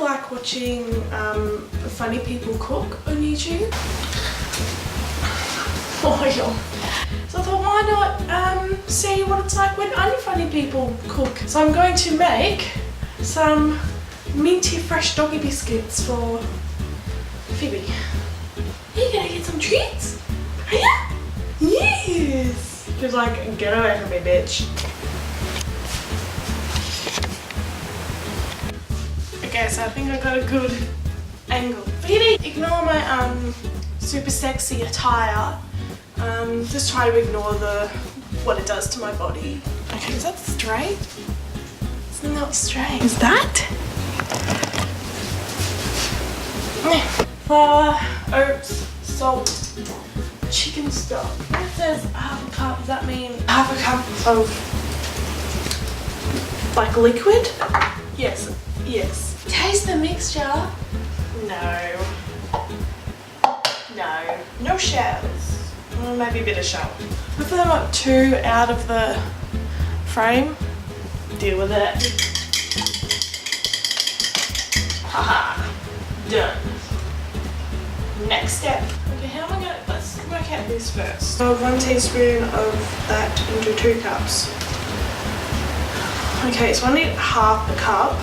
like watching funny people cook on YouTube. Oh yeah. So I thought, why not see what it's like when unfunny people cook. So I'm going to make some minty fresh doggy biscuits for Phoebe. Are you gonna get some treats? Are you? Yes! She was like, get away from me, bitch. Okay, so I think I got a good angle. Phoebe, ignore my super sexy attire. Just try to ignore what it does to my body. Okay, is that straight? It's not straight. Is that? Flour, oats, salt, chicken stock. It says half a cup. Does that mean half a cup of like liquid? Yes, yes. Taste the mixture. No. No. No shells. Well, maybe a bit of shell. If they're like too out of the frame, deal with it. Haha. Done. Next step. Okay, how am I gonna, let's work out this first. So 1 teaspoon of that into 2 cups. Okay, so I need half a cup.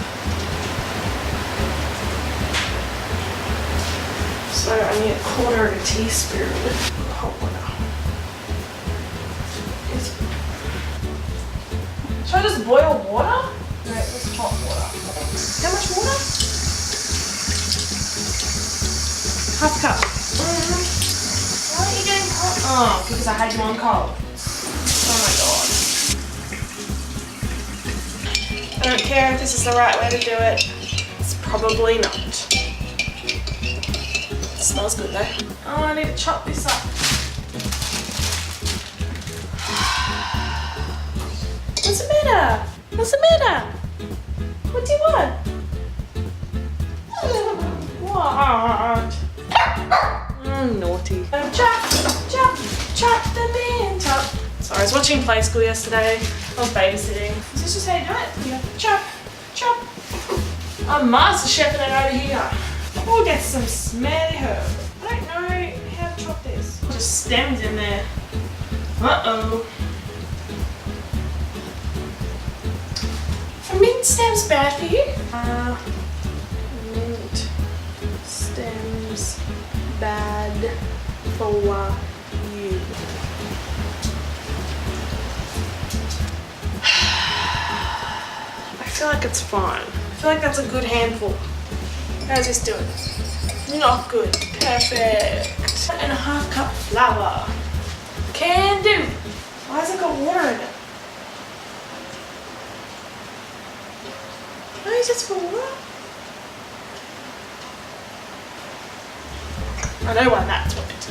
So I need 1/4 teaspoon of hot water. Should I just boil water? No, it's hot water. How much water? Half a cup. Why are you getting hot? Oh, because I had you on cold. Oh my god. I don't care if this is the right way to do it. It's probably not. It smells good though. Oh, I need to chop this up. What's the matter? What's the matter? What do you want? What? Naughty. Chop, chop, chop the man, chop. Sorry, I was watching Play School yesterday. I was babysitting. Is this just how you do it? Yeah. Chop, chop. I'm master chefing it over here. We'll get some smelly herb. I don't know how to chop this. Just stems in there. Uh-oh. Are mint stems bad for you? Mint stems bad for you. I feel like it's fine. I feel like that's a good handful. How's this doing? Not good. Perfect. 1.5 cup flour. Can do. Why has it got water in it? No, it's just for water. I know why that's wet.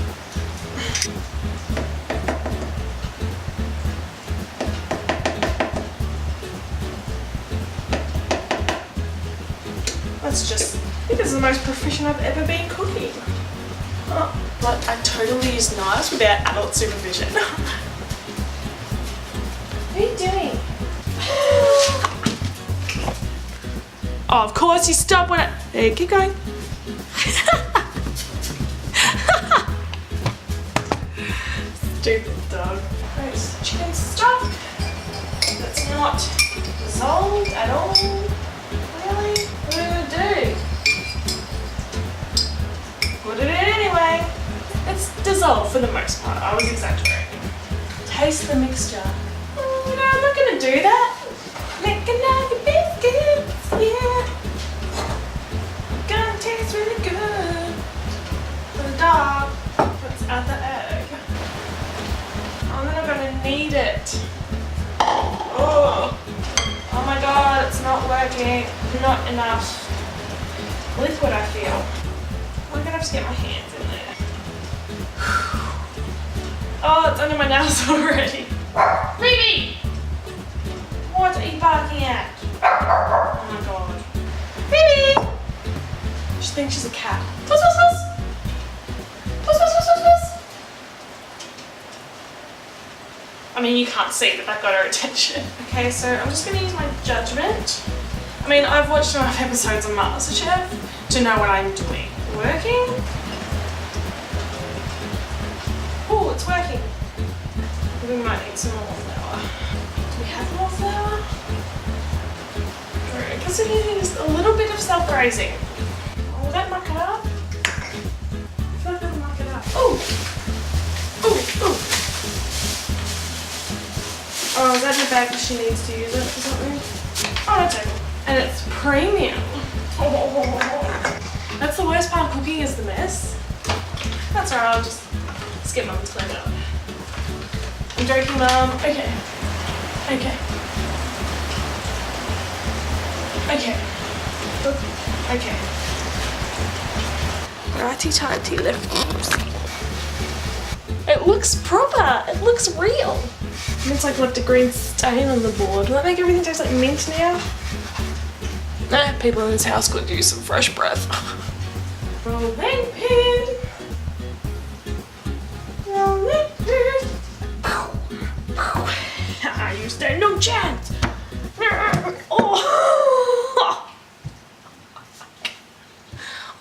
Let's just, I think this is the most proficient I've ever been cooking. Oh, but I totally use knives without adult supervision. What are you doing? Oh, of course you stop when I, there, keep going. Stupid dog. Nice chicken stock. That's not dissolved at all. Really? What are we gonna do? Put it in anyway. It's dissolved for the most part. I was exaggerating. Taste the mixture. Oh, no, I'm not gonna do that. Making all the biscuits, yeah. Gonna taste really good. For the dog puts out the egg. I'm not gonna need it. Oh my god, it's not working. Not enough liquid, I feel. I'm gonna have to get my hands in there. Oh, it's under my nails already. Phoebe! What are you barking at? Oh my god. Phoebe! She thinks she's a cat. Puss, puss, puss! Puss, puss, puss, puss, puss! I mean, you can't see, but that got her attention. Okay, so I'm just gonna use my judgment. I'm mean, I've watched enough episodes of MasterChef to know what I'm doing. Working? Oh, it's working. We might need some more flour. Do we have more flour? I guess it is a little bit of self-raising. Oh, will that muck it up? I feel like that'll muck it up. Oh! Oh! Oh! Oh, is that the bag that she needs to use it for something? Oh, that's okay. And it's premium. Oh. That's the worst part of cooking is the mess. That's alright, I'll just skip Mum to clean it up. I'm joking, Mum. Okay. Okay. Okay. Okay. Righty-tighty left. It looks proper. It looks real. And it's like left a green stain on the board. Will that make everything taste like mint now? Nah, people in this house could use some fresh breath. Rolling pin. Rolling pin. You stand no chance. Oh.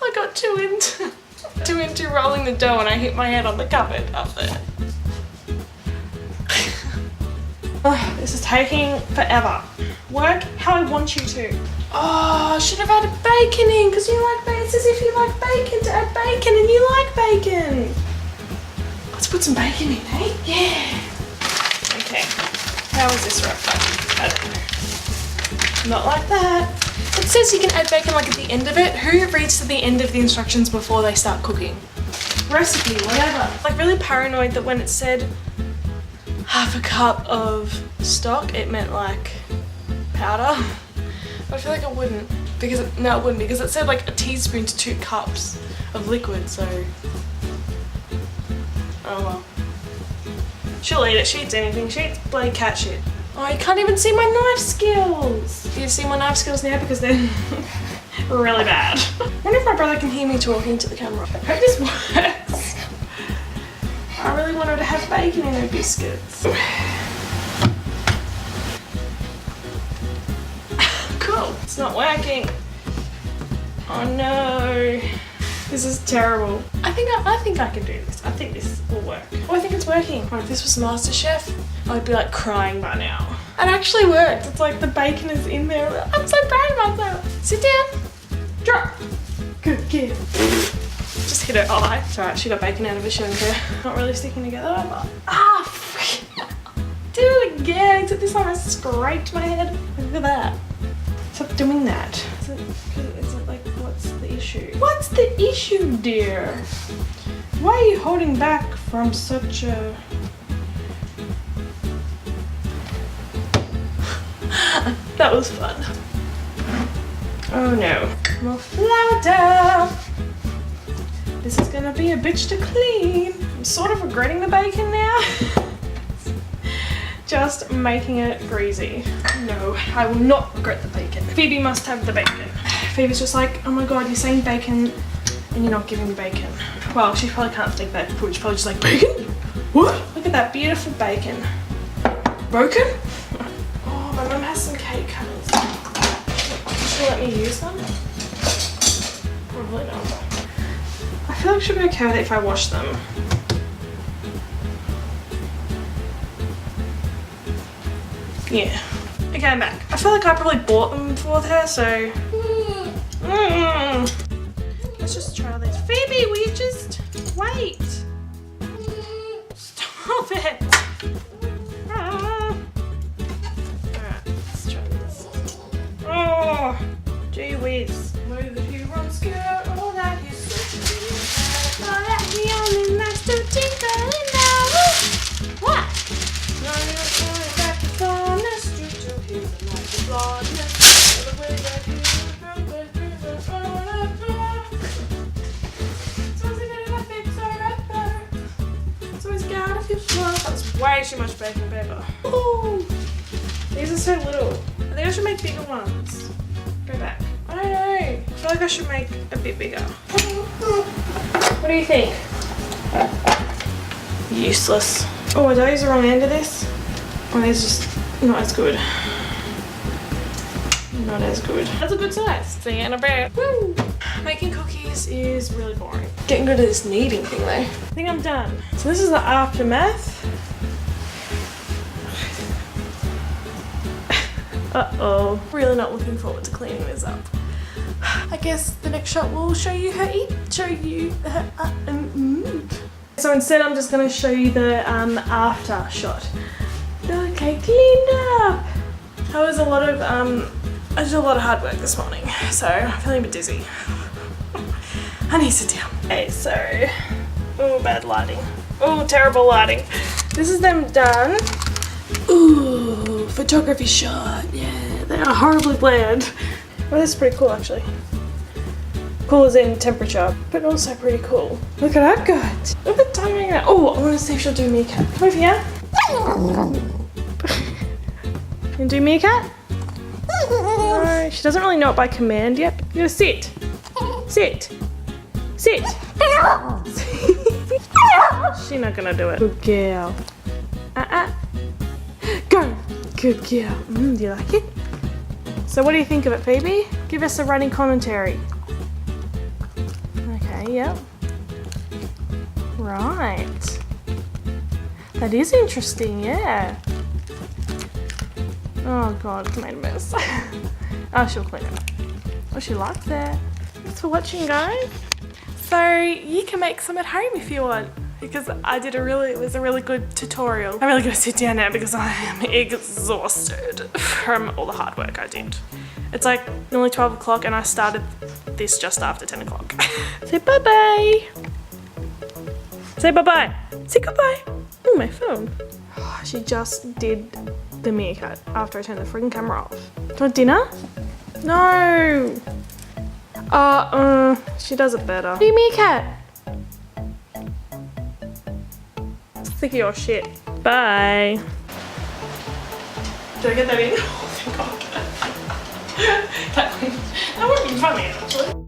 I got too into rolling the dough and I hit my head on the cupboard up there. Oh, this is taking forever. Work how I want you to. Oh, I should have added bacon in because you like bacon. It's as if you like bacon to add bacon and you like bacon. Let's put some bacon in, eh? Yeah. Okay. How is this wrapped up? I don't know. Not like that. It says you can add bacon like at the end of it. Who reads to the end of the instructions before they start cooking? Recipe, whatever. Like really paranoid that when it said half a cup of stock, it meant like powder. But I feel like it wouldn't because it said like a teaspoon to 2 cups of liquid, so oh well. She'll eat it, she eats anything, she eats bloody cat shit. Oh, you can't even see my knife skills. Do you see my knife skills now because they're really bad? I wonder if my brother can hear me talking to the camera. I hope this works. I really want her to have bacon in her biscuits. Cool, it's not working. Oh no. This is terrible. I think I can do this. I think this will work. Oh, I think it's working. Oh, if this was MasterChef, I'd be like crying by now. It actually worked. It's like the bacon is in there. I'm so proud of myself. Sit down. Drop. Good kid. Just hit her eye. It's alright, she got bacon out of her, she don't care. Not really sticking together, but do it again. Except this time I scraped my head. Look at that. Stop doing that. Is it like, what's the issue? What's the issue, dear? Why are you holding back from such a... That was fun. Oh no. More flour down. This is gonna be a bitch to clean. I'm sort of regretting the bacon now. Just making it greasy. No, I will not regret the bacon. Phoebe must have the bacon. Phoebe's just like, oh my god, you're saying bacon and you're not giving me bacon. Well, she probably can't take that food. She's probably just like, bacon? What? Look at that beautiful bacon. Broken? Oh, my mum has some cake cutters. She'll let me use them? Probably not. I feel like she'll be okay with it if I wash them. Yeah. Okay, I'm back. I feel like I probably bought them for her, so... Let's just try this. Phoebe, will you just wait? Stop it. Alright, let's try this. Oh, gee whiz. Move the hero skirt, all that is so all that he only likes to tinkle in now. What? No, you're going back to fondness, you to hear the light of blondness, the way that you That's way too much bacon paper. Ooh, these are so little. I think I should make bigger ones. Go back. I don't know. I feel like I should make a bit bigger. What do you think? Useless. Oh, are those the wrong end of this? Or are these just not as good? not as good. That's a good size. See you in a bit. Woo! Making cookies is really boring. Getting rid of this kneading thing though. I think I'm done. So this is the aftermath. Uh-oh. Really not looking forward to cleaning this up. I guess the next shot will show you her So instead I'm just going to show you the after shot. Okay, cleaned up. I did a lot of hard work this morning, so I'm feeling a bit dizzy. I need to sit down. Okay, so, oh, bad lighting. Oh, terrible lighting. This is them done. Ooh, photography shot. Yeah, they are horribly bland. Well, this is pretty cool actually. Cool as in temperature, but also pretty cool. Look at that gut. Look at the timing. Oh, I want to see if she'll do meerkat. Come over here. You do meerkat? No, she doesn't really know it by command yet. You gotta sit. Sit. Sit. She's not gonna do it. Good girl. Go. Good girl. Do you like it? So what do you think of it, Phoebe? Give us a running commentary. Okay, yep. Right. That is interesting, yeah. Oh god, it's made a mess. Oh, she'll clean it up. Oh, she likes it. Thanks for watching, guys. So you can make some at home if you want, because it was a really good tutorial. I'm really gonna sit down now because I am exhausted from all the hard work I did. It's like nearly 12 o'clock and I started this just after 10 o'clock. Say bye-bye. Say bye-bye. Say goodbye. Oh, my phone. She just did the meerkat after I turned the freaking camera off. Do you want dinner? No. She does it better. Hey, meerkat. Sick of your shit. Bye. Did I get that in? Oh, thank God. That won't be funny, actually.